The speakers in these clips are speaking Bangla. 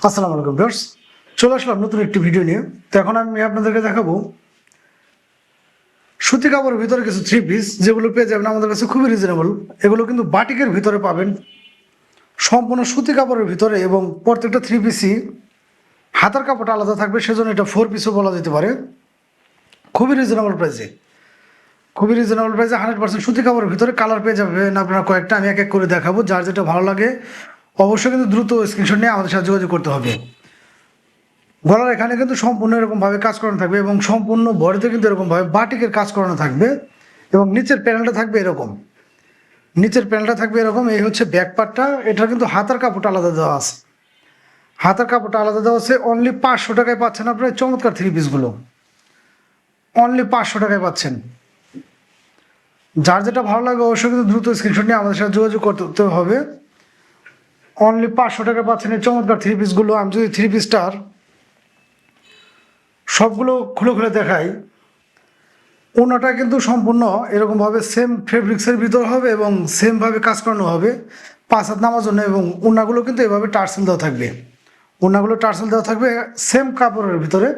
আসসালামু আলাইকুম ভিউয়ার্স, চলে আসলাম নতুন একটি ভিডিও নিয়ে। তো এখন আমি আপনাদেরকে দেখাবো সুতি কাপড়ের ভিতরে কিছু থ্রি পিস যেগুলো পেয়ে যাবেন আমাদের কাছে খুবই রিজনেবল। এগুলো কিন্তু বাটিকের ভিতরে পাবেন, সম্পূর্ণ সুতি কাপড়ের ভিতরে, এবং প্রত্যেকটা থ্রি পিসই হাতার কাপড়টা আলাদা থাকবে, সেজন্য এটা ফোর পিসও বলা যেতে পারে। খুবই রিজনেবল প্রাইসে, খুবই রিজনেবল প্রাইসে 100% সুতি কাপড়ের ভিতরে কালার পেয়ে যাবেন আপনারা কয়েকটা। আমি এক এক করে দেখাবো, যার যেটা ভালো লাগে অবশ্যই কিন্তু দ্রুত স্ক্রিনশট নিয়ে আমাদের সাথে যোগাযোগ করতে হবে। গলার এখানে কিন্তু সম্পূর্ণ এরকমভাবে কাজ করানো থাকবে, এবং সম্পূর্ণ বডিতে কিন্তু এরকমভাবে বাটিকের কাজ করানো থাকবে, এবং নিচের প্যানেলটা থাকবে এরকম। নিচের প্যানেলটা থাকবে এরকম। এই হচ্ছে ব্যাক পার্টটা। এটা কিন্তু হাতার কাপড়টা আলাদা দেওয়া আছে, হাতার কাপড়টা আলাদা দেওয়া আছে। অনলি 500 টাকায় পাচ্ছেন আপনার চমৎকার থ্রি পিসগুলো, অনলি 500 টাকায় পাচ্ছেন। যার যেটা ভালো লাগে অবশ্যই কিন্তু দ্রুত স্ক্রিনশট নিয়ে আমাদের সাথে যোগাযোগ করতে হবে। অনলি 500 টাকায় পাচ্ছেন এই চমৎকার থ্রি পিসগুলো। আমি যদি থ্রি পিসটার সবগুলো খুলে খুলে দেখাই, ওনাটা কিন্তু সম্পূর্ণ এরকমভাবে সেম ফেব্রিক্সের ভিতর হবে এবং সেমভাবে কাজ করানো হবে 5 হাত নামার জন্য, এবং ওনাগুলো কিন্তু এভাবে টার্সেল দেওয়া থাকবে। ওনাগুলো টার্সেল দেওয়া থাকবে সেম কাপড়ের ভিতরে,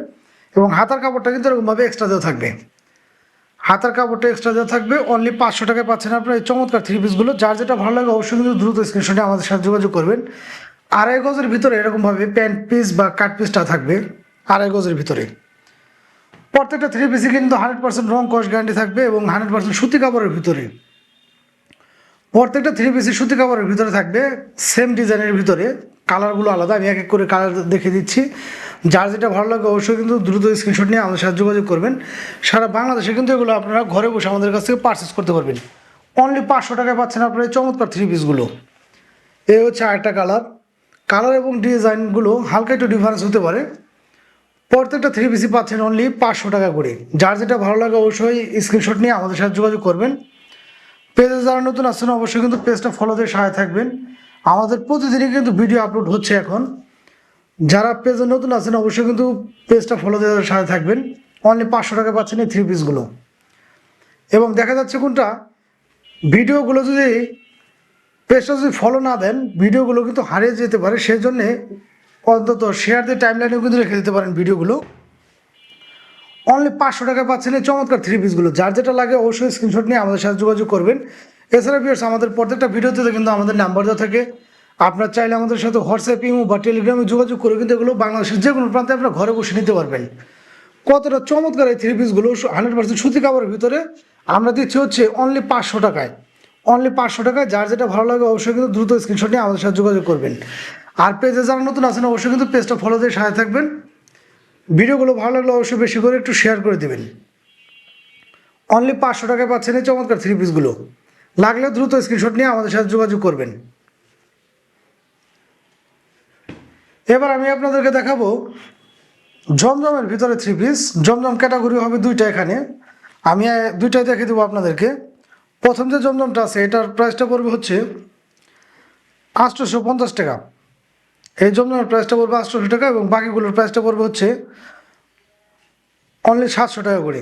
এবং হাতার কাপড়টা কিন্তু এরকমভাবে এক্সট্রা দেওয়া থাকবে। হাতার কাপড়টা এক্সট্রা দেওয়া থাকবে। অনলি 500 টাকায় পাচ্ছেন আপনার এই চমৎকার থ্রি পিসগুলো। যার যেটা ভালো লাগে অবশ্যই কিন্তু দ্রুত স্ক্রিনশটে আমাদের সাথে যোগাযোগ করবেন। 2.5 গজের ভিতরে এরকমভাবে প্যান্ট পিস বা কাট পিসটা থাকবে 2.5 গজের ভিতরে। প্রত্যেকটা থ্রি পিসই কিন্তু 100% রং কস গ্যারান্টি থাকবে, এবং 100% সুতি কাপড়ের ভিতরে। প্রত্যেকটা থ্রি পিসই সুতি কাপড়ের ভিতরে থাকবে, সেম ডিজাইনের ভিতরে। কালারগুলো আলাদা, আমি এক এক করে কালার দেখিয়ে দিচ্ছি। যার যেটা ভালো লাগে অবশ্যই কিন্তু দ্রুত স্ক্রিনশট নিয়ে আমাদের সাথে যোগাযোগ করবেন। সারা বাংলাদেশে কিন্তু এগুলো আপনারা ঘরে বসে আমাদের কাছ থেকে পারচেস করতে পারবেন। অনলি 500 টাকায় পাচ্ছেন আপনার এই চমৎকার থ্রি পিসগুলো। এই হচ্ছে আরেকটা কালার। কালার এবং ডিজাইনগুলো হালকা একটু ডিফারেন্স হতে পারে। প্রত্যেকটা থ্রি পিসি পাচ্ছেন অনলি 500 টাকা করে। যার যেটা ভালো লাগে অবশ্যই স্ক্রিনশট নিয়ে আমাদের সাথে যোগাযোগ করবেন। পেজে যারা নতুন আসছেন অবশ্যই কিন্তু পেজটা ফলো দিয়ে সহায় থাকবেন। আমাদের প্রতিদিনই কিন্তু ভিডিও আপলোড হচ্ছে এখন। যারা পেজে নতুন আছেন অবশ্যই কিন্তু পেজটা ফলো দিয়ে সহায় থাকবেন। অনলি 500 টাকা পাচ্ছেন এই থ্রি পিসগুলো। এবং দেখা যাচ্ছে কোনটা, ভিডিওগুলো যদি পেজটা যদি ফলো না দেন ভিডিওগুলো কিন্তু হারিয়ে যেতে পারে, সেই জন্যে অন্তত শেয়ার দিয়ে টাইমলাইনেও কিন্তু রেখে দিতে পারেন ভিডিওগুলো। অনলি 500 টাকায় পাচ্ছেন এই চমৎকার থ্রি পিসগুলো। যার যেটা লাগে অবশ্যই স্ক্রিনশট নিয়ে আমাদের সাথে যোগাযোগ করবেন। এছাড়া ভিউয়ার্স আমাদের প্রত্যেকটা ভিডিওতে কিন্তু আমাদের নাম্বার দেওয়া থাকে। আপনার চাইলে আমাদের সাথে হোয়াটসঅ্যাপ, ইমো বা টেলিগ্রামে যোগাযোগ করে কিন্তু এগুলো বাংলাদেশের যে কোনো প্রান্তে আপনার ঘরে বসে নিতে পারবেন। কতটা চমৎকার এই থ্রি পিসগুলো 100% সুতি কাপড়ের ভিতরে আমরা দিচ্ছি হচ্ছে অনলি 500 টাকায়। অনলি 500 টাকায়। যার যেটা ভালো লাগে অবশ্যই কিন্তু দ্রুত স্ক্রিনশট নিয়ে আমাদের সাথে যোগাযোগ করবেন। আর পেজে যারা নতুন আছেন অবশ্যই কিন্তু পেজটা ফলো দিয়ে সহায় থাকবেন। ভিডিওগুলো ভালো লাগলে অবশ্যই বেশি করে একটু শেয়ার করে দেবেন। অনলি 500 টাকায় পাচ্ছেন এই চমৎকার থ্রি পিসগুলো। লাগলে দ্রুত স্ক্রিনশট নিয়ে আমাদের সাথে যোগাযোগ করবেন। এবার আমি আপনাদেরকে দেখাবো জমজমের ভিতরে থ্রি পিস। জমজম ক্যাটাগরি হবে দুইটা এখানে, আমি দুইটাই দেখে দেবো আপনাদেরকে। প্রথম যে জমজমটা আছে এটার প্রাইসটা পড়বে হচ্ছে 850 টাকা। এই জমজমের প্রাইসটা পড়বে 800 টাকা, এবং বাকিগুলোর প্রাইসটা পড়বে হচ্ছে অনলি 700 টাকা করে।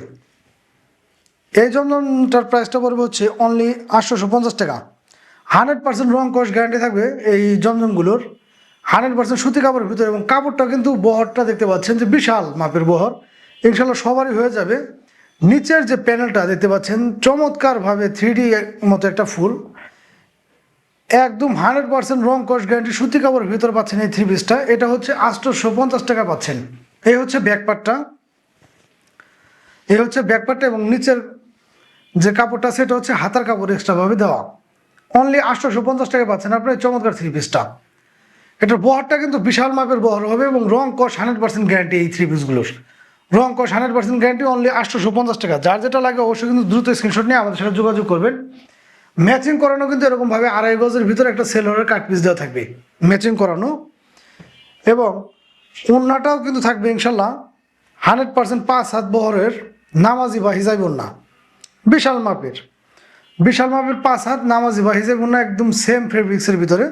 এই জমজমটার প্রাইসটা পড়বে হচ্ছে অনলি 850 টাকা। 100% রং কস গ্যারান্টি থাকবে এই জমজমগুলোর। 100% সুতি কাপড়ের ভিতরে, এবং কাপড়টা কিন্তু বহরটা দেখতে পাচ্ছেন যে বিশাল মাপের বহর, ইনশাল্লাহ সবারই হয়ে যাবে। নিচের যে প্যানেলটা দেখতে পাচ্ছেন চমৎকারভাবে 3D মতো একটা ফুল, একদম 100% রং কস গ্যারান্টি সুতি কাপড়ের ভিতরে পাচ্ছেন এই থ্রি পিসটা। এটা হচ্ছে 850 টাকা পাচ্ছেন। এই হচ্ছে ব্যাকপার্টটা, এই হচ্ছে ব্যাকপার্টটা, এবং নিচের যে কাপড়টা সেটা হচ্ছে হাতার কাপড় এক্সট্রাভাবে দেওয়া। অনলি 850 টাকা পাচ্ছেন আপনার এই চমৎকার থ্রি পিসটা। এটার বহরটা কিন্তু বিশাল মাপের বহর হবে, এবং রং কস 100% গ্যারান্টি এই থ্রি পিসগুলোর। রং কস 100% গ্যারান্টি, অনলি 850 টাকা। যার যেটা লাগে অবশ্যই কিন্তু দ্রুত স্ক্রিনশট নিয়ে আমাদের সাথে যোগাযোগ করবেন। ম্যাচিং করানো কিন্তু এরকমভাবে 2.5 গজের ভিতরে একটা সেলরের কাট পিস দেওয়া থাকবে ম্যাচিং করানো, এবং ওড়নাটাও কিন্তু থাকবে ইনশাল্লাহ 100% 5 হাত বহরের নামাজি বা হিজাবি ওড়না। বিশাল মাপের, বিশাল মাপের 5 হাত নামাজি বা হিজাবি ওড়না, একদম সেম ফেব্রিক্সের ভিতরে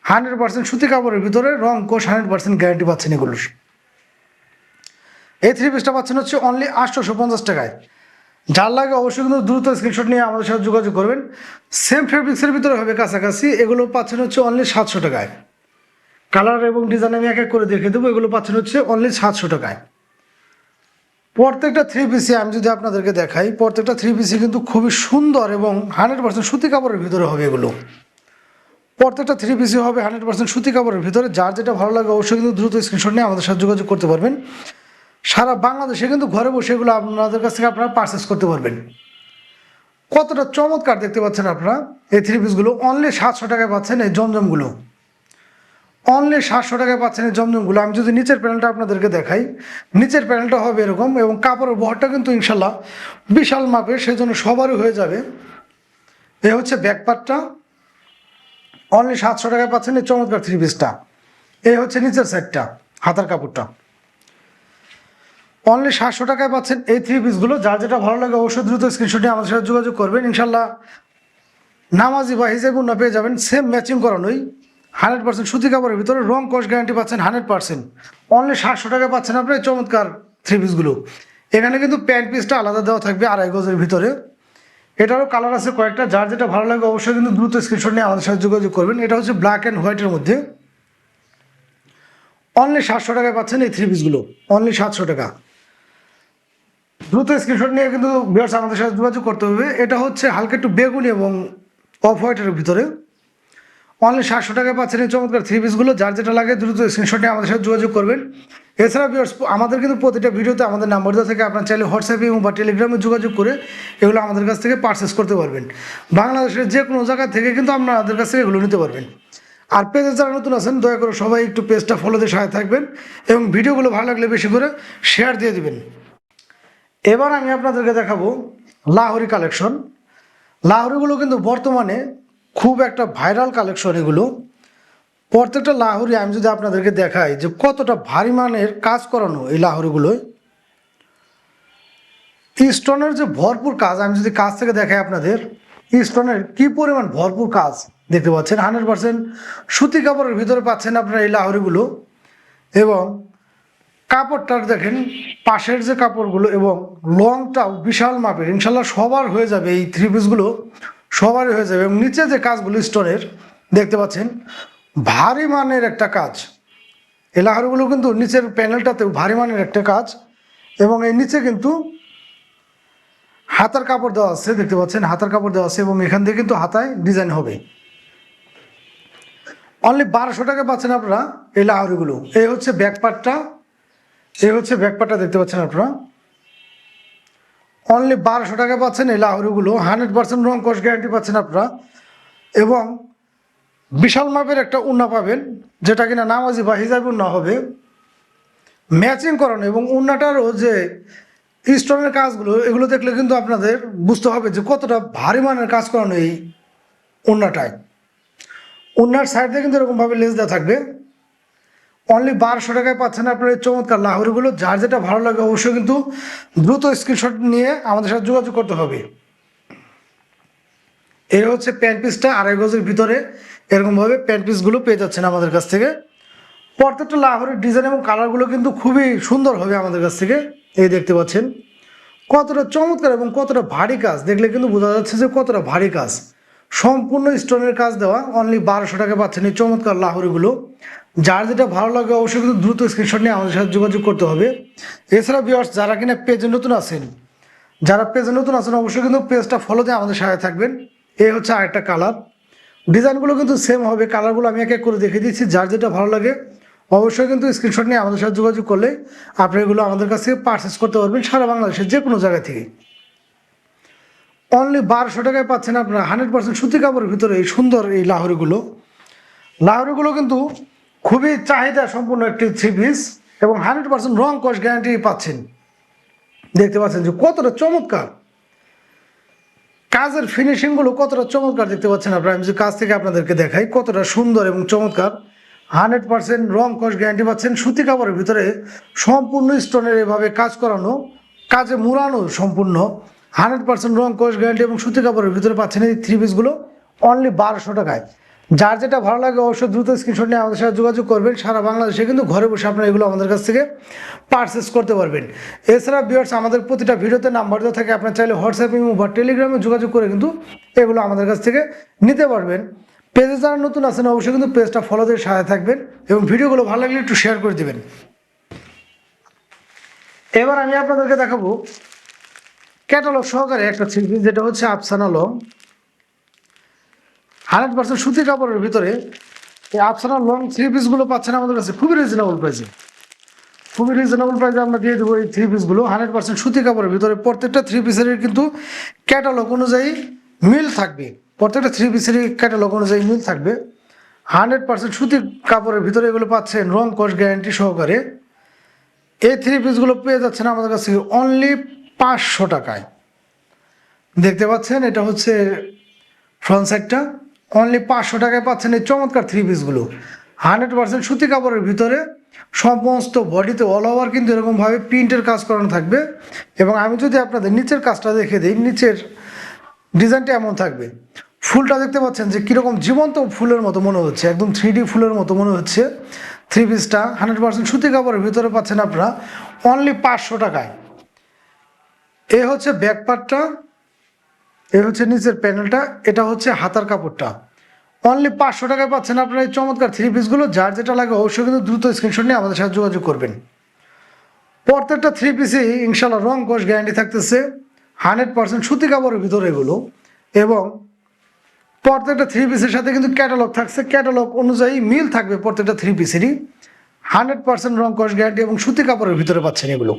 100% সুতি কাপড়ের ভিতরে, রং কোষ 100% গ্যারান্টি পাচ্ছেন এগুলোর। এই থ্রি পিসটা পাচ্ছেন হচ্ছে অনলি 850 টাকায়। যার লাগে অবশ্যই কিন্তু দ্রুত স্ক্রিনশট নিয়ে আমাদের সাথে যোগাযোগ করবেন। সেম ফেব্রিক্সের ভিতরে হবে কাছাকাছি, এগুলো পাচ্ছেন হচ্ছে অনলি 700 টাকায়। কালার এবং ডিজাইন আমি এক এক করে দেখে দেবো। এগুলো পাচ্ছেন হচ্ছে অনলি 700 টাকায়। প্রত্যেকটা থ্রি পিসি আমি যদি আপনাদেরকে দেখাই, প্রত্যেকটা থ্রি পিসি কিন্তু খুবই সুন্দর এবং 100% সুতি কাপড়ের ভিতরে হবে। এগুলো প্রত্যেকটা থ্রি পিসি হবে 100% সুতি কাপড়ের ভিতরে। যার যেটা ভালো লাগে অবশ্যই কিন্তু দ্রুত স্ক্রিনশট নিয়ে আমাদের সাথে যোগাযোগ করতে পারবেন। সারা বাংলাদেশে কিন্তু ঘরে বসে এগুলো আপনাদের কাছ থেকে আপনারা পারচেস করতে পারবেন। কতটা চমৎকার দেখতে পাচ্ছেন আপনারা এই থ্রি পিসগুলো। অনলি 700 টাকায় পাচ্ছেন এই জমজমগুলো, অনলি 700 টাকায় পাচ্ছেন এই জমজমগুলো। আমি যদি নিচের প্যানেলটা আপনাদেরকে দেখাই, নিচের প্যানেলটা হবে এরকম এবং কাপড়ের বহরটা কিন্তু ইনশাল্লাহ বিশাল মাপের, সেই জন্য সবারই হয়ে যাবে। এ হচ্ছে ব্যাকপার্টটা, অনলি 700 টাকায় পাচ্ছেন এই চমৎকার থ্রি পিসটা। এই হচ্ছে নিচের সাইডটা, হাতার কাপড়টা। অনলি 700 টাকায় পাচ্ছেন এই থ্রি পিসগুলো। যার যেটা ভালো লাগে অবশ্যই দ্রুত স্ক্রিনশটে আমাদের সাথে যোগাযোগ করবেন। ইনশাল্লাহ নামাজি বা হিজাব উন্না পেয়ে যাবেন সেম ম্যাচিং করানোই 100% সুতি কাপড়ের ভিতরে, রং কস গ্যারান্টি পাচ্ছেন 100%। অনলি 700 টাকায় পাচ্ছেন আপনার এই চমৎকার থ্রি পিসগুলো। এখানে কিন্তু প্যান্ট পিসটা আলাদা দেওয়া থাকবে 2.5 গজের ভিতরে। এটারও কালার আছে কয়েকটা। যার যেটা ভালো লাগে অবশ্যই কিন্তু দ্রুত স্ক্রিনশট নিয়ে আমাদের সাথে যোগাযোগ করবেন। এটা হচ্ছে ব্ল্যাক অ্যান্ড হোয়াইটের মধ্যে। অনলি 700 টাকায় পাচ্ছেন এই থ্রি পিসগুলো, অনলি 700 টাকা। দ্রুত স্ক্রিনশট নিয়ে কিন্তু ভিউয়ার্স আমাদের সাথে যোগাযোগ করতে হবে। এটা হচ্ছে হালকা একটু বেগুনি এবং অফ হোয়াইটের ভিতরে। অনলি 700 টাকায় পাচ্ছেন এই চমৎকার থ্রি পিসগুলো। যার যেটা লাগে দ্রুত স্ক্রিনশট নিয়ে আমাদের সাথে যোগাযোগ করবেন। এছাড়া ভিউয়ার্স আমাদের কিন্তু প্রতিটা ভিডিওতে আমাদের নাম্বার দেওয়া থেকে আপনার চাইলে হোয়াটসঅ্যাপে এবং বা টেলিগ্রামে যোগাযোগ করে এগুলো আমাদের কাছ থেকে পারচেস করতে পারবেন। বাংলাদেশের যে কোনো জায়গা থেকে কিন্তু আপনাদের কাছ থেকে এগুলো নিতে পারবেন। আর পেজে যারা নতুন আছেন দয়া করে সবাই একটু পেজটা ফলো দিয়ে সাথে থাকবেন এবং ভিডিওগুলো ভালো লাগলে বেশি করে শেয়ার দিয়ে দিবেন। এবার আমি আপনাদেরকে দেখাবো লাহোরি কালেকশন। লাহোরিগুলো কিন্তু বর্তমানে খুব একটা ভাইরাল কালেকশন। এগুলো প্রত্যেকটা লাহোরি আমি যদি আপনাদেরকে দেখাই যে কতটা ভারী মানের কাজ করানো এই লাহোরিগুলোয়, স্টোনের যে ভরপুর কাজ, আমি যদি কাজ থেকে দেখাই আপনাদের স্টোনের কি পরিমাণ ভরপুর কাজ দেখতে পাচ্ছেন। 100% সুতি কাপড়ের ভিতরে পাচ্ছেন আপনারা এই লাহোরিগুলো। এবং কাপড়টার দেখেন পাশের যে কাপড়গুলো এবং লংটাও বিশাল মাপের। ইনশাল্লাহ সবার হয়ে যাবে এই থ্রি পিসগুলো, সবারই হয়ে যাবে। এবং নিচে যে কাজগুলো স্টোনের দেখতে পাচ্ছেন ভারী মানের একটা কাজ। এই লাহোরিগুলো কিন্তু নিচের প্যানেলটাতেও ভারী মানের একটা কাজ এবং এই নিচে কিন্তু হাতার কাপড় দেওয়া আছে, দেখতে পাচ্ছেন হাতার কাপড় দেওয়া আছে এবং এখান থেকে কিন্তু হাতায় ডিজাইন হবে। অনলি 1200 টাকা পাচ্ছেন আপনারা এই লাহোরিগুলো। এই হচ্ছে ব্যাকপার্টটা, এই হচ্ছে ব্যাকপার্টটা দেখতে পাচ্ছেন আপনারা। অনলি 1200 টাকা পাচ্ছেন এই লাহোরিগুলো। 100% রং কস গ্যারান্টি পাচ্ছেন আপনারা এবং বিশাল মাপের একটা উন্না পাবেন, যেটা কিনা নামাজি বা হিজাবি উন্না হবে, ম্যাচিং করানো। এবং উন্নাটারও যে স্টোনের কাজগুলো এগুলো দেখলে কিন্তু আপনাদের বুঝতে হবে যে কতটা ভারী মানের কাজ করানো এই উন্নাটায়। উন্নার সাইডে কিন্তু এরকমভাবে লেস দেওয়া থাকবে। অনলি 1200 টাকায় পাচ্ছেন আপনার এই চমৎকার লাহোরিগুলো। যার যেটা ভালো লাগে অবশ্যই কিন্তু দ্রুত স্ক্রিনশট নিয়ে আমাদের সাথে যোগাযোগ করতে হবে। এই হচ্ছে প্যান্ট পিসটা 2.5 গজের ভিতরে। এরকমভাবে প্যান্ট পিসগুলো পেয়ে যাচ্ছেন আমাদের কাছ থেকে। প্রত্যেকটা লাহোরির ডিজাইন এবং কালারগুলো কিন্তু খুবই সুন্দর হবে আমাদের কাছ থেকে। এই দেখতে পাচ্ছেন কতটা চমৎকার এবং কতটা ভারী কাজ, দেখলে কিন্তু বোঝা যাচ্ছে যে কতটা ভারী কাজ। সম্পূর্ণ স্টোনের কাজ দেওয়া। অনলি 1200 টাকা পাচ্ছেন এই চমৎকার লাহোরিগুলো। যার যেটা ভালো লাগে অবশ্যই কিন্তু দ্রুত স্ক্রিনশট নিয়ে আমাদের সাথে যোগাযোগ করতে হবে। এছাড়া ভিউয়ার্স যারা কিনা পেজে নতুন আছেন, যারা পেজে নতুন আছেন অবশ্যই কিন্তু পেজটা ফলো দিয়ে আমাদের সাথে থাকবেন। এই হচ্ছে আরেকটা কালার। ডিজাইনগুলো কিন্তু সেম হবে, কালারগুলো আমি এক এক করে দেখে দিচ্ছি। যার যেটা ভালো লাগে অবশ্যই কিন্তু স্ক্রিনশট নিয়ে আমাদের সাথে যোগাযোগ করলে আপনি এগুলো আমাদের কাছ থেকে পারচেস করতে পারবেন সারা বাংলাদেশের যে কোনো জায়গা থেকে। অনলি 1200 টাকায় পাচ্ছেন আপনারা 100% সুতি কাপড়ের ভিতরে এই সুন্দর এই লাহোরিগুলো। লাহোরিগুলো কিন্তু খুবই চাহিদা সম্পূর্ণ একটি থ্রি পিস এবং 100% রং কস গ্যারান্টি পাচ্ছেন। দেখতে পাচ্ছেন যে কতটা চমৎকার কাজের ফিনিশিংগুলো, কতটা চমৎকার দেখতে পাচ্ছেন আপনারা। আমি যে কাজ থেকে আপনাদেরকে দেখাই কতটা সুন্দর এবং চমৎকার। 100% রং কস গ্যারান্টি পাচ্ছেন। সুতি কাপড়ের ভিতরে সম্পূর্ণ স্টোনের এভাবে কাজ করানো, কাজে মুড়ানো সম্পূর্ণ। 100% রং কস গ্যারান্টি এবং সুতি কাপড়ের ভিতরে পাচ্ছেন এই থ্রি পিসগুলো অনলি 1200 টাকায়। যার যেটা ভালো লাগে অবশ্যই দ্রুত স্ক্রিনশট নিয়ে আমাদের সাথে যোগাযোগ করবেন। সারা বাংলাদেশে কিন্তু ঘরে বসে আপনারা এগুলো আমাদের কাছ থেকে পারচেস করতে পারবেন। এছাড়া ভিউয়ার্স আমাদের প্রতিটা ভিডিওতে নাম্বার দেওয়া থাকে, আপনার চাইলে হোয়াটসঅ্যাপ বা টেলিগ্রামে যোগাযোগ করে কিন্তু এগুলো আমাদের কাছ থেকে নিতে পারবেন। পেজে যারা নতুন আছেন অবশ্যই কিন্তু পেজটা ফলো দিয়ে সাথে থাকবেন এবং ভিডিওগুলো ভালো লাগলে একটু শেয়ার করে দিবেন। এবার আমি আপনাদেরকে দেখাবো ক্যাটালগ সহকারে একটা থ্রি পিস, যেটা হচ্ছে আফসানা লং 100% সুতি কাপড়ের ভিতরে। এই আফসানা লং থ্রি পিসগুলো পাচ্ছেন আমাদের কাছে খুবই রিজনেবল প্রাইসে। খুবই রিজনেবল প্রাইসে আমরা দিয়ে দেবো এই থ্রি পিসগুলো 100% সুতি কাপড়ের ভিতরে। প্রত্যেকটা থ্রি পিসের কিন্তু ক্যাটালগ অনুযায়ী মিল থাকবে, প্রত্যেকটা থ্রি পিসেরই ক্যাটালগ অনুযায়ী মিল থাকবে। 100% সুতি কাপড়ের ভিতরে এগুলো পাচ্ছেন রং কস গ্যারান্টি সহকারে। এই থ্রি পিসগুলো পেয়ে যাচ্ছেন আমাদের কাছে অনলি 500 টাকায়। দেখতে পাচ্ছেন এটা হচ্ছে ফ্রন্ট সাইডটা, অনলি 500 টাকায় পাচ্ছেন এই চমৎকার থ্রি পিসগুলো 100% সুতি কাপড়ের ভিতরে। সমস্ত বডিতে অল ওভার কিন্তু এরকমভাবে প্রিন্টের কাজ করানো থাকবে। এবং আমি যদি আপনাদের নিচের কাজটা দেখে দিই, নিচের ডিজাইনটা এমন থাকবে। ফুলটা দেখতে পাচ্ছেন যে কীরকম জীবন্ত ফুলের মতো মনে হচ্ছে, একদম 3D ফুলের মতো মনে হচ্ছে। থ্রি পিসটা 100% সুতি কাপড়ের ভিতরে পাচ্ছেন আপনারা অনলি 500 টাকায়। এ হচ্ছে ব্যাক পার্টটা, এ হচ্ছে নিচের প্যানেলটা, এটা হচ্ছে হাতার কাপড়টা। অনলি 500 টাকায় পাচ্ছেন আপনারা এই চমৎকার থ্রি পিসগুলো। যার যেটা লাগে অবশ্যই কিন্তু দ্রুত স্ক্রিনশট নিয়ে আমাদের সাথে যোগাযোগ করবেন। প্রত্যেকটা থ্রি পিসে ইনশাল্লাহ রং কস গ্যারান্টি থাকতেছে, 100% সুতি কাপড়ের ভিতরে এগুলো। এবং প্রত্যেকটা থ্রি পিসের সাথে কিন্তু ক্যাটালগ থাকছে, ক্যাটালগ অনুযায়ী মিল থাকবে প্রত্যেকটা থ্রি পিসেরই। 100% রং কস গ্যারান্টি এবং সুতি কাপড়ের ভিতরে পাচ্ছেন এগুলো।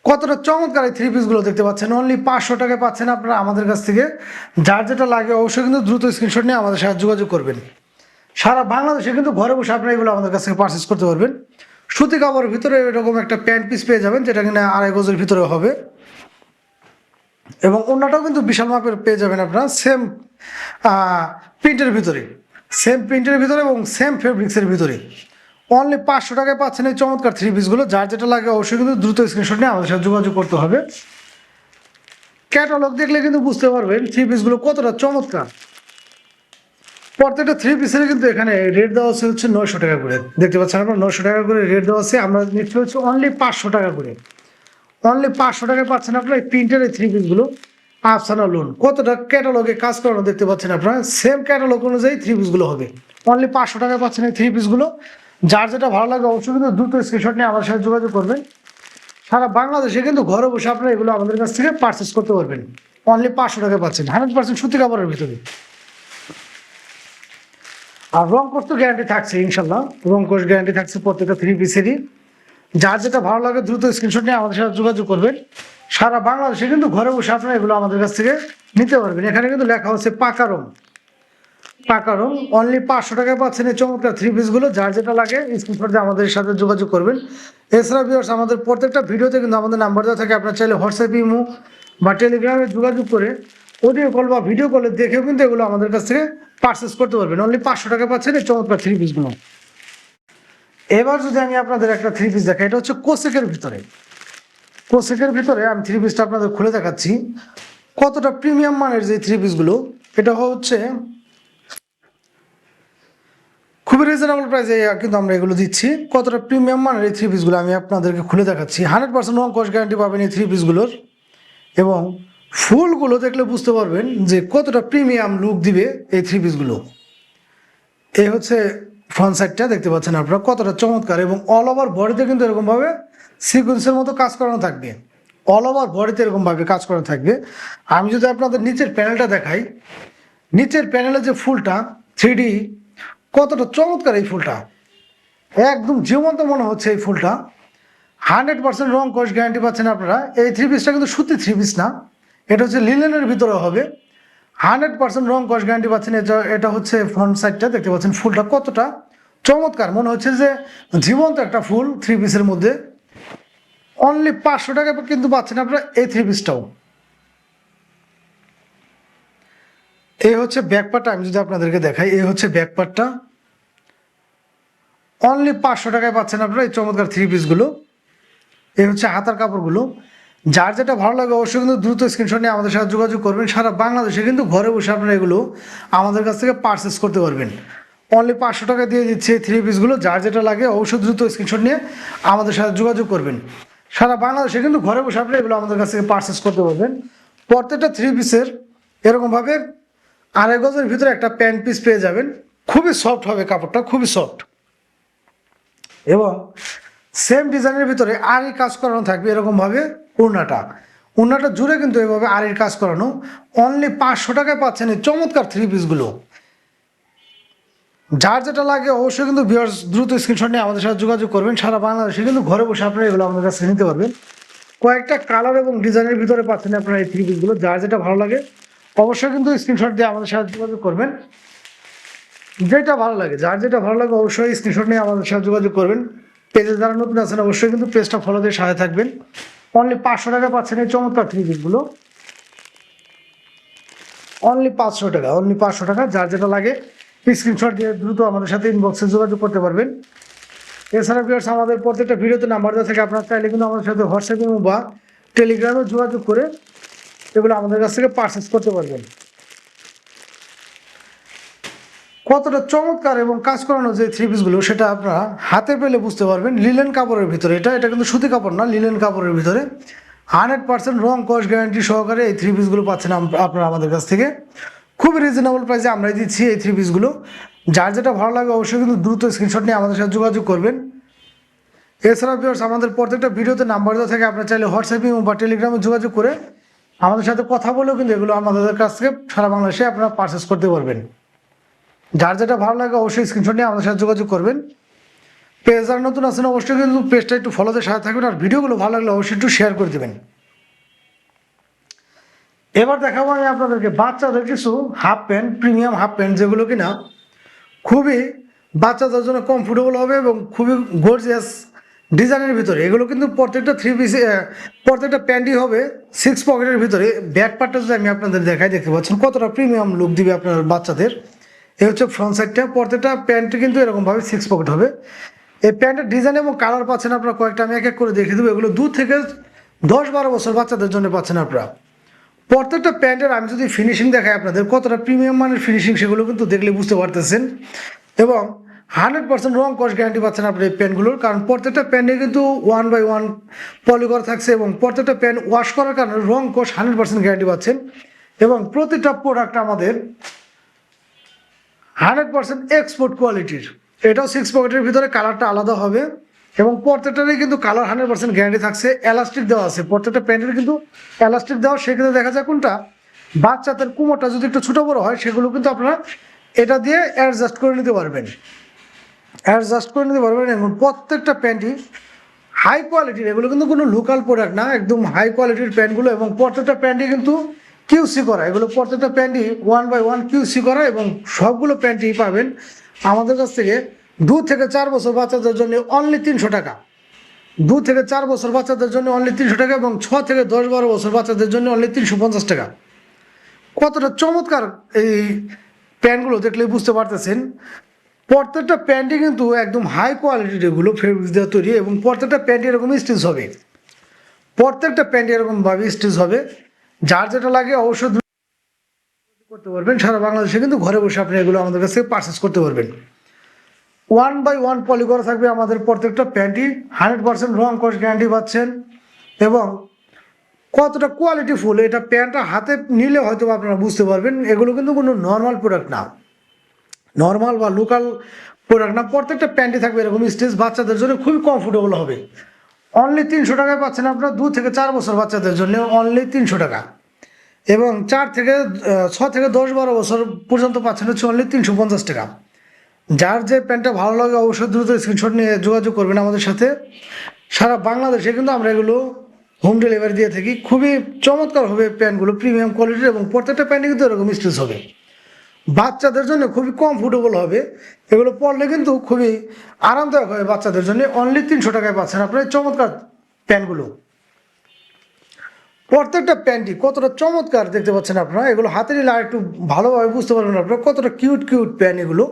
কতটা চমৎকার এই থ্রি পিসগুলো দেখতে পাচ্ছেন, অনলি 500 টাকায় পাচ্ছেন আপনারা আমাদের কাছ থেকে। যার যেটা লাগে অবশ্যই কিন্তু দ্রুত স্ক্রিনশট নিয়ে আমাদের সাথে যোগাযোগ করবেন। সারা বাংলাদেশে কিন্তু ঘরে বসে আপনারা এগুলো আমাদের কাছ থেকে পারচেস করতে পারবেন। সুতি কাপড়ের ভিতরে এরকম একটা প্যান্ট পিস পেয়ে যাবেন, যেটা কিনা 2.5 গজের ভিতরে হবে। এবং অন্যটাও কিন্তু বিশাল মাপের পেয়ে যাবেন আপনারা, সেম প্রিন্টের ভিতরে, সেম প্রিন্টের ভিতরে এবং সেম ফেব্রিক্সের ভিতরে। অনলি 500 টাকায় পাচ্ছেন এই চমৎকার থ্রি পিসগুলো। যার যেটা লাগে অবশ্যই কিন্তু দ্রুত স্ক্রিনশট নিয়ে আমাদের সাথে যোগাযোগ করতে হবে। ক্যাটালগ দেখলে কিন্তু বুঝতে পারবেন থ্রি পিসগুলো কতটা চমৎকার। প্রত্যেকটা থ্রি পিসের কিন্তু এখানে রেট দেওয়া হচ্ছে 900 টাকা করে। দেখতে পাচ্ছেন আপনারা 900 টাকা করে রেট দেওয়া আছে। আমরা নিচ্ছি হচ্ছে অনলি 500 টাকা করে। অনলি 500 টাকায় পাচ্ছেন আপনারা এই প্রিন্টের এই থ্রি পিসগুলো আফসানা লোন। কতটা ক্যাটালগে কাজ করানো দেখতে পাচ্ছেন আপনারা, সেম ক্যাটালগ অনুযায়ী থ্রি পিসগুলো হবে। অনলি 500 টাকায় পাচ্ছেন এই থ্রি পিসগুলো। যার যেটা ভালো লাগে অবশ্যই কিন্তু দ্রুত স্ক্রিনশট নিয়ে আমার সাথে যোগাযোগ করবেন। সারা বাংলাদেশে কিন্তু ঘরে বসে আপনারা এগুলো আমাদের কাছ থেকে পারচেস করতে পারবেন। অনলি 500 টাকায় পাচ্ছেন 100% সুতি কাপড়ের ভিতরে। আর রং কোর্স তো গ্যারান্টি থাকছে ইনশাল্লাহ, রং কোর্স গ্যারান্টি থাকছে প্রত্যেকটা থ্রি পিসেরই। যার যেটা ভালো লাগে দ্রুত স্ক্রিনশট নিয়ে আমাদের সাথে যোগাযোগ করবেন। সারা বাংলাদেশে কিন্তু ঘরে বসে আপনারা এগুলো আমাদের কাছ থেকে নিতে পারবেন। এখানে কিন্তু লেখা হচ্ছে পাকা রং, পাকা রং। অনলি 500 টাকায় পাচ্ছেন এই চমৎকার থ্রি পিসগুলো। যার যেটা লাগে স্ক্রিনশট দিয়ে আমাদের সাথে যোগাযোগ করবেন। এছাড়া ভিউয়ার্স আমাদের প্রত্যেকটা ভিডিওতে কিন্তু আমাদের নাম্বার দেওয়া থাকে, আপনার চাইলে হোয়াটসঅ্যাপ, ইমো বা টেলিগ্রামে যোগাযোগ করে অডিও কল বা ভিডিও কলে দেখেও কিন্তু এগুলো আমাদের কাছ থেকে পারচেস করতে পারবেন। অনলি 500 টাকা পাচ্ছেন এই চমৎকার থ্রি পিসগুলো। এবার যদি আমি আপনাদের একটা থ্রি পিস দেখাই, এটা হচ্ছে কোসেকের ভিতরে। কোসেকের ভিতরে আমি থ্রি পিসটা আপনাদের খুলে দেখাচ্ছি কতটা প্রিমিয়াম মানের যে থ্রি পিসগুলো। এটা হচ্ছে খুবই রিজনেবল প্রাইসে কিন্তু আমরা এগুলো দিচ্ছি। কতটা প্রিমিয়াম মানের এই থ্রি পিসগুলো আমি আপনাদেরকে খুলে দেখাচ্ছি। 100% রং কস গ্যারান্টি পাবেন এই থ্রি পিসগুলোর। এবং ফুলগুলো দেখলে বুঝতে পারবেন যে কতটা প্রিমিয়াম লুক দিবে এই থ্রি পিসগুলো। এই হচ্ছে ফ্রন্ট সাইডটা, দেখতে পাচ্ছেন আপনারা কতটা চমৎকার। এবং অল ওভার বডিতে কিন্তু এরকমভাবে সিকোয়েন্সের মতো কাজ করানো থাকবে, অল ওভার বডিতে এরকমভাবে কাজ করানো থাকবে। আমি যদি আপনাদের নিচের প্যানেলটা দেখাই, নিচের প্যানেলে যে ফুলটা 3D, কতটা চমৎকার এই ফুলটা, একদম জীবন্ত মনে হচ্ছে এই ফুলটা। 100% রং কস গ্যারান্টি পাচ্ছেন আপনারা। এই থ্রি পিসটা কিন্তু সুতি থ্রি পিস না, এটা হচ্ছে লিলেনের ভিতরে হবে। 100% রং কস গ্যারান্টি পাচ্ছেন। এটা হচ্ছে ফ্রন্ট সাইডটা, দেখতে পাচ্ছেন ফুলটা কতটা চমৎকার, মনে হচ্ছে যে জীবন্ত একটা ফুল থ্রি পিসের মধ্যে। অনলি 500 টাকা কিন্তু পাচ্ছেন আপনারা এই থ্রি পিসটাও। এই হচ্ছে ব্যাক পার্টটা, আমি যদি আপনাদেরকে দেখাই, এই হচ্ছে ব্যাক পার্টটা। অনলি 500 টাকায় পাচ্ছেন আপনারা এই চমৎকার থ্রি পিসগুলো। এই হচ্ছে হাতার কাপড়গুলো। যার যেটা ভালো লাগে অবশ্যই কিন্তু দ্রুত স্ক্রিনশট নিয়ে আমাদের সাথে যোগাযোগ করবেন। সারা বাংলাদেশে কিন্তু ঘরে বসে আপনারা এগুলো আমাদের কাছ থেকে পারচেস করতে পারবেন। অনলি 500 টাকা দিয়ে দিচ্ছে এই থ্রি পিসগুলো। যার যেটা লাগে অবশ্যই দ্রুত স্ক্রিনশট নিয়ে আমাদের সাথে যোগাযোগ করবেন। সারা বাংলাদেশে কিন্তু ঘরে বসে আপনারা এগুলো আমাদের কাছ থেকে পারচেস করতে পারবেন। প্রত্যেকটা থ্রি পিসের এরকমভাবে আড়াই গজের ভিতরে একটা প্যান্ট পিস পেয়ে যাবেন, খুবই সফট হবে কাপড়টা, খুবই সফট। এবং সেম ডিজাইনের ভিতরে আড়ির কাজ করানো থাকবে এরকমভাবে। ওড়নাটা জুড়ে কিন্তু এভাবে আড়ির কাজ করানো। অনলি 500 টাকায় পাচ্ছেন এই চমৎকার থ্রি পিসগুলো। যার যেটা লাগে অবশ্যই কিন্তু ভিউয়ার্স দ্রুত স্ক্রিনশট নিয়ে আমাদের সাথে যোগাযোগ করবেন। সারা বাংলাদেশে কিন্তু ঘরে বসে আপনারা এগুলো আমাদের কাছে নিতে পারবেন। কয়েকটা কালার এবং ডিজাইনের ভিতরে পাচ্ছেন আপনারা এই থ্রি পিসগুলো। যার যেটা ভালো লাগে অবশ্যই কিন্তু স্ক্রিনশট দিয়ে আমাদের সাথে যোগাযোগ করবেন। যেটা ভালো লাগে, যার যেটা ভালো লাগে অবশ্যই স্ক্রিনশট নিয়ে আমাদের সাথে যোগাযোগ করবেন। পেজে যারা নতুন আছেন অবশ্যই কিন্তু পেজটা ফলো দিয়ে সাথে থাকবেন। অনলি 500 টাকা পাচ্ছেন এই চমৎকার থ্রি পিসগুলো, অনলি 500 টাকা, অনলি 500 টাকা। যার যেটা লাগে স্ক্রিনশট দিয়ে দ্রুত আমাদের সাথে ইনবক্সে যোগাযোগ করতে পারবেন। এছাড়া ভিউয়ার্স আমাদের প্রত্যেকটা ভিডিওতে নাম্বার দেওয়া থেকে আপনারা চাইলে কিন্তু আমাদের সাথে হোয়াটসঅ্যাপে বা টেলিগ্রামে যোগাযোগ করে এগুলো আমাদের কাছ থেকে পারচেস করতে পারবেন। কতটা চমৎকার এবং কাজ করানো যে থ্রি পিসগুলো সেটা আপনারা হাতে পেলে বুঝতে পারবেন। লিলেন কাপড়ের ভিতরে, এটা কিন্তু সুতি কাপড় না, লিলেন কাপড়ের ভিতরে 100% রং কস গ্যারান্টি সহকারে এই থ্রি পিসগুলো পাচ্ছেন আপনারা আমাদের কাছ থেকে। খুবই রিজনেবল প্রাইসে আমরা দিচ্ছি এই থ্রি পিসগুলো। যার যেটা ভালো লাগে অবশ্যই কিন্তু দ্রুত স্ক্রিনশট নিয়ে আমাদের সাথে যোগাযোগ করবেন। এছাড়া ভিউয়ার্স আমাদের প্রত্যেকটা ভিডিওতে নাম্বার দেওয়া থাকে, আপনারা চাইলে হোয়াটসঅ্যাপে বা টেলিগ্রামে যোগাযোগ করে আমাদের সাথে কথা বলেও কিন্তু এগুলো আমাদের কাছ থেকে সারা বাংলাদেশে আপনারা পারচেস করতে পারবেন। যার যেটা ভালো লাগে অবশ্যই স্ক্রিনশট নিয়ে আমাদের সাথে যোগাযোগ করবেন। পেজ যারা নতুন আছেন অবশ্যই কিন্তু পেজটা একটু ফলোতে সাথে থাকবেন, আর ভিডিওগুলো ভালো লাগলে অবশ্যই একটু শেয়ার করে দেবেন। এবার দেখাবো আমি আপনাদেরকে বাচ্চাদের কিছু half pant, premium half pant, যেগুলো কিনা খুবই বাচ্চাদের জন্য কমফোর্টেবল হবে এবং খুবই গর্জিয়াস ডিজাইনের ভিতরে। এগুলো কিন্তু প্রত্যেকটা থ্রি পিস, প্রত্যেকটা প্যান্টই হবে 6 পকেটের ভিতরে। ব্যাক পার্টটা যদি আমি আপনাদের দেখাই, দেখতে পাচ্ছেন কতটা প্রিমিয়াম লুক দিবে আপনার বাচ্চাদের। এই হচ্ছে ফ্রন্ট সাইডটা। প্রত্যেকটা প্যান্টই কিন্তু এরকমভাবে 6 পকেট হবে। এই প্যান্টের ডিজাইন এবং কালার পাচ্ছেন আপনারা কয়েকটা, আমি এক এক করে দেখিয়ে দেবো। এগুলো 2 থেকে 10-12 বছর বাচ্চাদের জন্য পাচ্ছেন আপনারা। প্রত্যেকটা প্যান্টের আমি যদি ফিনিশিং দেখাই আপনাদের, কতটা প্রিমিয়াম মানের ফিনিশিং সেগুলো কিন্তু দেখলে বুঝতে পারতেছেন। এবং 100% রং কস গ্যারান্টি পাচ্ছেন আপনার এই প্যান্টগুলোর, কারণ প্রত্যেকটা প্যান্টে কিন্তু 1/1 পলি করা থাকছে এবং প্রত্যেকটা প্যান্ট ওয়াশ করার কারণে রং কস 100% গ্যারান্টি পাচ্ছেন। এবং প্রতিটা প্রোডাক্ট আমাদের 100% এক্সপোর্ট কোয়ালিটির। এটাও 6 পকেটের ভিতরে, কালারটা আলাদা হবে এবং প্রত্যেকটারই কিন্তু কালার 100% গ্যারান্টি থাকছে। এলাস্টিক দেওয়া আছে প্রত্যেকটা প্যান্টের, কিন্তু এলাস্টিক দেওয়া। সেক্ষেত্রে দেখা যায় কোনটা বাচ্চাদের কোমরটা যদি একটু ছোটো বড়ো হয় সেগুলো কিন্তু আপনারা এটা দিয়ে অ্যাডজাস্ট করে নিতে পারবেন, এবং প্রত্যেকটা প্যান্টই হাই কোয়ালিটির। এগুলো কিন্তু কোনো লোকাল প্রোডাক্ট না, একদম হাই কোয়ালিটির প্যান্টগুলো। এবং প্রত্যেকটা প্যান্টই কিন্তু কিউসি করা। এগুলো প্রত্যেকটা প্যান্টই 1/1 কিউসি করা এবং সবগুলো প্যান্টই পাবেন আমাদের কাছ থেকে 2 থেকে 4 বছর বাচ্চাদের জন্য অনলি 300 টাকা। 2 থেকে 4 বছর বাচ্চাদের জন্য অনলি 300 টাকা এবং 6 থেকে 10-12 বছর বাচ্চাদের জন্য অনলি 350 টাকা। কতটা চমৎকার এই প্যান্টগুলো দেখলেই বুঝতে পারতেছেন। প্রত্যেকটা প্যান্টই কিন্তু একদম হাই কোয়ালিটির, এগুলো ফেব্রিক্স দিয়ে তৈরি এবং প্রত্যেকটা প্যান্ট এরকম স্টিচ হবে, প্রত্যেকটা প্যান্ট এরকমভাবে স্টিচ হবে। যার যেটা লাগে অবশ্যই করতে পারবেন। সারা বাংলাদেশে কিন্তু ঘরে বসে আপনি এগুলো আমাদের কাছে পারচেস করতে পারবেন। 1/1 পলি করা থাকবে আমাদের প্রত্যেকটা প্যান্টই। 100% রং কস গ্যারান্টি পাচ্ছেন। এবং কতটা কোয়ালিটিফুল এটা প্যান্টটা হাতে নিলে হয়তো আপনারা বুঝতে পারবেন। এগুলো কিন্তু কোনো নর্মাল প্রোডাক্ট না, নর্মাল বা লোকাল প্রোডাক্ট না। প্রত্যেকটা প্যান্টই থাকবে এরকম স্টিচ, বাচ্চাদের জন্য খুবই কমফোর্টেবল হবে। অনলি 300 টাকায় পাচ্ছেন আপনারা 2 থেকে 4 বছর বাচ্চাদের জন্য অনলি 300 টাকা। এবং 6 থেকে 10-12 বছর পর্যন্ত পাচ্ছেন হচ্ছে অনলি 350 টাকা। যার যে প্যান্টটা ভালো লাগে অবশ্যই দ্রুত স্ক্রিনশট নিয়ে যোগাযোগ করবেন আমাদের সাথে। সারা বাংলাদেশে কিন্তু আমরা এগুলো হোম ডেলিভারি দিয়ে থাকি। খুবই চমৎকার হবে প্যান্টগুলো, প্রিমিয়াম কোয়ালিটির এবং প্রত্যেকটা প্যান্টই কিন্তু এরকম স্টিচ হবে। বাচ্চাদের জন্য খুবই কমফোর্টেবল হবে, এগুলো পরলে কিন্তু খুবই আরামদায়ক হবে বাচ্চাদের জন্য। অনলি 300 টাকায় পাচ্ছেন আপনার চমৎকার প্যান্টগুলো। প্রত্যেকটা প্যান্টই কতটা চমৎকার দেখতে পাচ্ছেন আপনারা। এগুলো হাতে নিলে আর একটু ভালোভাবে বুঝতে পারবেন আপনারা কতটা কিউট প্যান্ট এগুলো।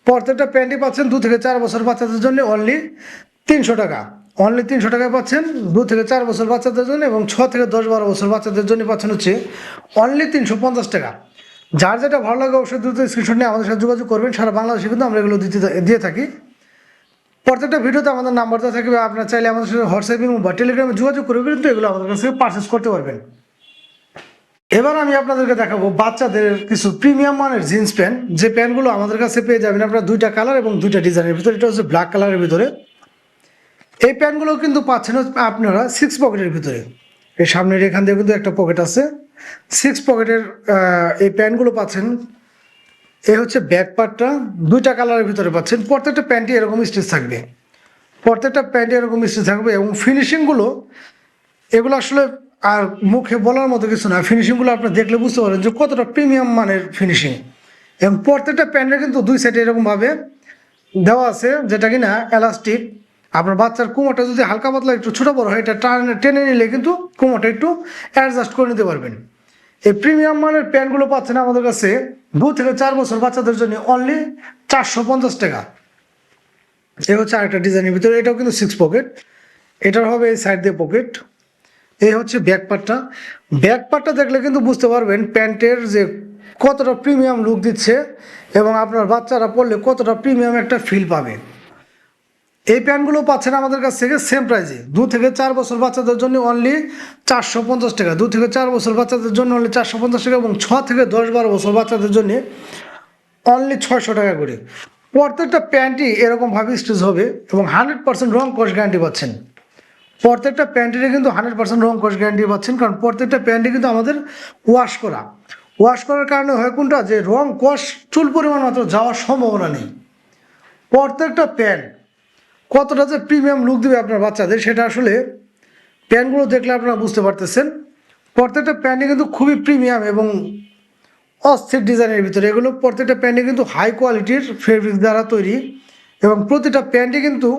প্রত্যেকটা প্যান্টই পাচ্ছেন 2 থেকে 4 বছর বাচ্চাদের জন্য অনলি 300 টাকা। অনলি 300 টাকায় পাচ্ছেন 2 থেকে 4 বছর বাচ্চাদের জন্য এবং 6 থেকে 10-12 বছর বাচ্চাদের জন্য পাচ্ছেন হচ্ছে অনলি 350 টাকা। যার যেটা ভালো লাগে অবশ্যই দ্রুত স্ক্রিনশট নিয়ে আমাদের সাথে যোগাযোগ করবেন। সারা বাংলাদেশে কিন্তু আমরা এগুলো দিয়ে থাকি। প্রত্যেকটা ভিডিওতে আমাদের নাম্বার দেওয়া থাকবে, আপনারা চাইলে আমাদের সাথে হোয়াটসঅ্যাপে বা টেলিগ্রামে যোগাযোগ করে কিন্তু এগুলো আমাদের কাছে পারচেস করতে পারবেন। এবার আমি আপনাদেরকে দেখাবো বাচ্চাদের কিছু প্রিমিয়াম মানের জিন্স প্যান্ট, যে প্যান্টগুলো আমাদের কাছে পেয়ে যাবেন আপনারা দুইটা কালার এবং দুইটা ডিজাইনের ভিতরে। এটা হচ্ছে ব্ল্যাক কালারের ভিতরে। এই প্যান্টগুলো কিন্তু পাচ্ছেন আপনারা 6 পকেটের ভিতরে। এই সামনের এখান দিয়ে কিন্তু একটা পকেট আছে, 6 পকেটের এই প্যান্টগুলো পাচ্ছেন। এ হচ্ছে ব্যাক পার্টটা, দুইটা কালারের ভিতরে পাচ্ছেন। প্রত্যেকটা প্যান্টই এরকম স্টিচ থাকবে, প্রত্যেকটা প্যান্টে এরকম স্টিচ থাকবে এবং ফিনিশিংগুলো এগুলো আসলে আর মুখে বলার মতো কিছু না। ফিনিশিংগুলো আপনি দেখলে বুঝতে পারেন যে কতটা প্রিমিয়াম মানের ফিনিশিং। এবং প্রত্যেকটা প্যান্টে কিন্তু দুই সাইডে এরকমভাবে দেওয়া আছে, যেটা কিনা এলাস্টিক। আপনার বাচ্চার কোমরটা যদি হালকা পাতলা একটু ছোটো বড় হয়, এটা টেনে নিলে কিন্তু কোমরটা একটু অ্যাডজাস্ট করে নিতে পারবেন। এই প্রিমিয়াম মানের প্যান্টগুলো পাচ্ছেন আমাদের কাছে 2 থেকে 4 বছর বাচ্চাদের জন্য অনলি 450 টাকা। এ হচ্ছে আরেকটা ডিজাইনের ভিতরে, এটাও কিন্তু 6 পকেট। এটার হবে এই সাইড দিয়ে পকেট। এই হচ্ছে ব্যাক পার্টটা। ব্যাক পার্টটা দেখলে কিন্তু বুঝতে পারবেন প্যান্টের যে কতটা প্রিমিয়াম লুক দিচ্ছে এবং আপনার বাচ্চারা পরলে কতটা প্রিমিয়াম একটা ফিল পাবে। এই প্যান্টগুলো পাচ্ছেন আমাদের কাছ থেকে সেম প্রাইসে। 2 থেকে 4 বছর বাচ্চাদের জন্য অনলি 450 টাকা। 2 থেকে 4 বছর বাচ্চাদের জন্য অনলি 450 টাকা এবং 6 থেকে 10-12 বছর বাচ্চাদের জন্য অনলি 600 টাকা করে। প্রত্যেকটা প্যান্টই এরকমভাবে স্টিচ হবে এবং 100% রং কস গ্যারান্টি পাচ্ছেন। প্রত্যেকটা প্যান্টেরই কিন্তু 100% রং কস গ্যারান্টি পাচ্ছেন, কারণ প্রত্যেকটা প্যান্টই কিন্তু আমাদের ওয়াশ করা। ওয়াশ করার কারণে হয় কোনটা, যে রং কস চুল পরিমাণ মাত্র যাওয়ার সম্ভাবনা নেই। প্রত্যেকটা প্যান্ট কতটা যে প্রিমিয়াম লুক দেবে আপনার বাচ্চাদের, সেটা আসলে প্যান্টগুলো দেখলে আপনারা বুঝতে পারতেছেন। প্রত্যেকটা প্যান্টই কিন্তু খুবই প্রিমিয়াম এবং অস্থির ডিজাইনের ভিতরে। এগুলো প্রত্যেকটা প্যান্টই কিন্তু হাই কোয়ালিটির ফেব্রিক দ্বারা তৈরি এবং প্রতিটা প্যান্টই কিন্তু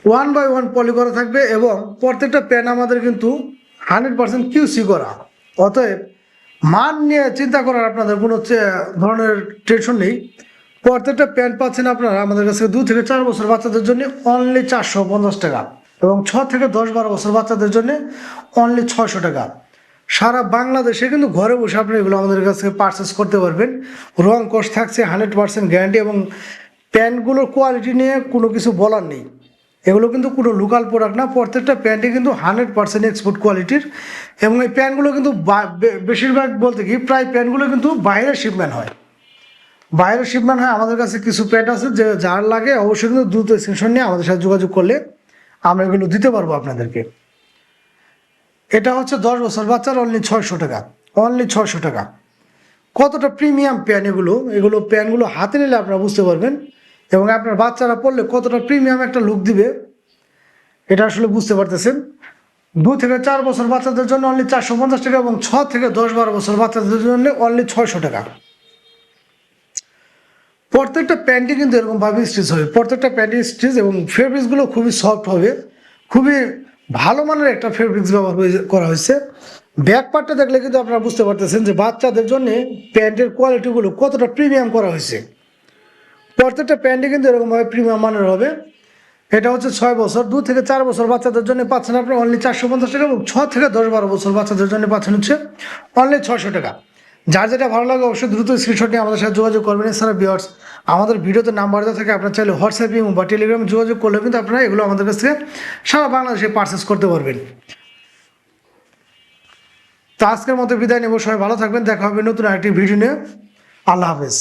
1 বাই 1 পলি করা থাকবে এবং প্রত্যেকটা প্যান্ট আমাদের কিন্তু 100% কিউসি করা। অতএব মান নিয়ে চিন্তা করার আপনাদের কোনো ধরনের টেনশন নেই। প্রত্যেকটা প্যান্ট পাচ্ছেন আপনারা আমাদের কাছে 2 থেকে 4 বছর বাচ্চাদের জন্য অনলি 450 টাকা এবং 6 থেকে 10-12 বছর বাচ্চাদের জন্য অনলি 600 টাকা। সারা বাংলাদেশে কিন্তু ঘরে বসে আপনি এগুলো আমাদের কাছ থেকে পারচেস করতে পারবেন। রং কস থাকছে 100% গ্যারান্টি এবং প্যান্টগুলোর কোয়ালিটি নিয়ে কোনো কিছু বলার নেই। এগুলো কিন্তু কোনো লোকাল প্রোডাক্ট না, প্রত্যেকটা প্যান্টই কিন্তু 100% এক্সপোর্ট কোয়ালিটির। এবং এই প্যান্টগুলো কিন্তু বেশিরভাগ বলতে কি প্রায় প্যান্টগুলো কিন্তু বাইরের শিপমেন্ট হয়, বাইরের শিপমেন্ট হয়। আমাদের কাছে কিছু প্যান্ট আছে যে যার লাগে অবশ্যই কিন্তু দ্রুত স্ক্রিনশট নিয়ে আমাদের সাথে যোগাযোগ করলে আমরা এগুলো দিতে পারবো আপনাদেরকে। এটা হচ্ছে 10 বছর বাচ্চার অনলি 600 টাকা, অনলি 600 টাকা। কতটা প্রিমিয়াম প্যান্ট এগুলো, এগুলো প্যান্টগুলো হাতে নিলে আপনারা বুঝতে পারবেন এবং আপনার বাচ্চারা পরলে কতটা প্রিমিয়াম একটা লুক দিবে এটা আসলে বুঝতে পারতেছেন। 2 থেকে 4 বছর বাচ্চাদের জন্য অনলি 450 টাকা এবং 6 থেকে 10-12 বছর বাচ্চাদের জন্য অনলি 600 টাকা। প্রত্যেকটা প্যান্টই কিন্তু এরকমভাবে স্টিচ হবে, প্রত্যেকটা প্যান্টই স্টিচ এবং ফেব্রিক্সগুলো খুবই সফট হবে, খুবই ভালো মানের একটা ফেব্রিক্স ব্যবহার করা হয়েছে। ব্যাক পার্টটা দেখলে কিন্তু আপনারা বুঝতে পারতেছেন যে বাচ্চাদের জন্য প্যান্টের কোয়ালিটিগুলো কতটা প্রিমিয়াম করা হয়েছে। প্রত্যেকটা প্যান্টই কিন্তু এরকমভাবে প্রিমিয়াম মানের হবে। এটা হচ্ছে 6 বছর। 2 থেকে 4 বছর বাচ্চাদের জন্য পাচ্ছেন আপনি অনলি 450 টাকা এবং 6 থেকে 10-12 বছর বাচ্চাদের জন্য পাচ্ছেন হচ্ছে অনলি 600 টাকা। যার যেটা ভালো লাগে অবশ্যই দ্রুত স্ক্রিনশট নিয়ে আমাদের সাথে যোগাযোগ করবেন। এছাড়া ভিউয়ার্স আমাদের ভিডিওতে নাম্বার দেওয়া থাকে, আপনার চাইলে হোয়াটসঅ্যাপে বা টেলিগ্রামে যোগাযোগ করলে কিন্তু আপনারা এগুলো আমাদের কাছ থেকে সারা বাংলাদেশে পারচেস করতে পারবেন। তো আজকের মতো বিদায় নেব, সবাই ভালো থাকবেন, দেখা হবে নতুন আরেকটি ভিডিও নিয়ে। আল্লাহ হাফেজ।